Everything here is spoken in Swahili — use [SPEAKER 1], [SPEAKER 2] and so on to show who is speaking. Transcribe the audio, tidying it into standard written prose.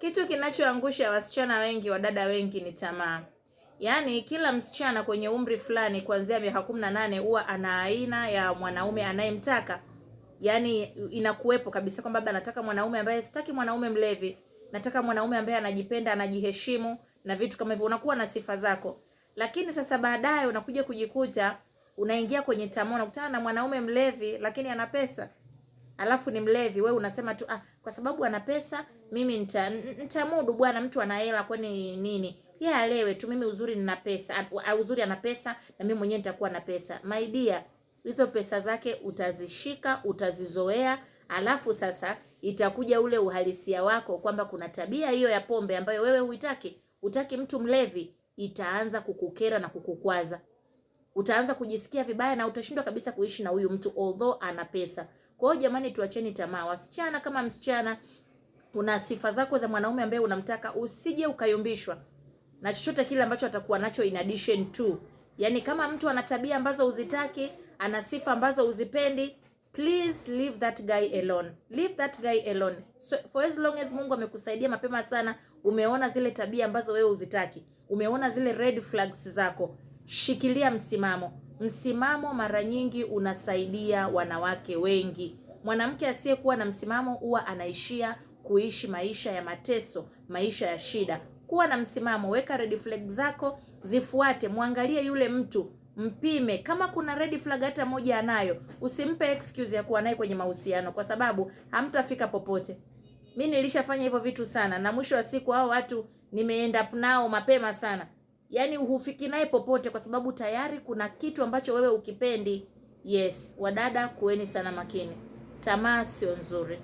[SPEAKER 1] Kitu kinachoangusha wasichana wengi, wadada wengi ni tamaa. Yaani kila msichana kwenye umri fulani kuanzia miaka 18 huwa ana aina ya mwanaume anayemtaka. Yaani inakuwepo kabisa kwamba baba nataka mwanaume ambaye, sitaki mwanaume mlevi, nataka mwanaume ambaye anajipenda, anajiheshimu na vitu kama hivyo. Unakuwa na sifa zako. Lakini sasa baadaye unakuja kujikuta unaingia kwenye tamaa, unakutana na mwanaume mlevi lakini ana pesa. Alafu ni mlevi, wewe unasema tu kwa sababu ana pesa mimi nitamudu bwana, mtu ana hela kwani nini? Yeye alewe tu, mimi uzuri nina pesa, uzuri ana pesa na mimi mwenyewe nitakuwa na pesa. My dear, hizo pesa zake utazishika, utazizoea, alafu sasa itakuja ule uhalisia wako kwamba kuna tabia hiyo ya pombe ambayo wewe hutaki mtu mlevi, itaanza kukukera na kukukwaza. Utaanza kujisikia vibaya na utashindwa kabisa kuishi na huyu mtu although ana pesa. Kwa hiyo jamani, tuacheni tamaa. Wasichana kama msichana una sifa zako za mwanaume ambaye unamtaka, usije ukayumbishwa na chochote kile ambacho atakuwa nacho in addition to. Yaani kama mtu ana tabia ambazo uzitaki, ana sifa ambazo uzipendi, please leave that guy alone. Leave that guy alone. So, for as long as Mungu amekusaidia mapema sana, umeona zile tabia ambazo wewe uzitaki, umeona zile red flags zako, shikilia msimamo. Msimamo mara nyingi unasaidia wanawake wengi. Mwanamke asiyekuwa na msimamo huwa anaishia kuishi maisha ya mateso, maisha ya shida. Kuwa na msimamo, weka red flag zako, zifuate, muangalie yule mtu, mpime. Kama kuna red flag hata moja anayo, usimpe excuse ya kuwa naye kwenye mahusiano, kwa sababu hamtafika popote. Mimi nilishafanya hivyo vitu sana na mwisho wa siku hao watu nimeend up nao mapema sana. Yaani hufiki naye popote kwa sababu tayari kuna kitu ambacho wewe ukipendi. Yes, wadada kueni sana makini. Tamaa sio nzuri.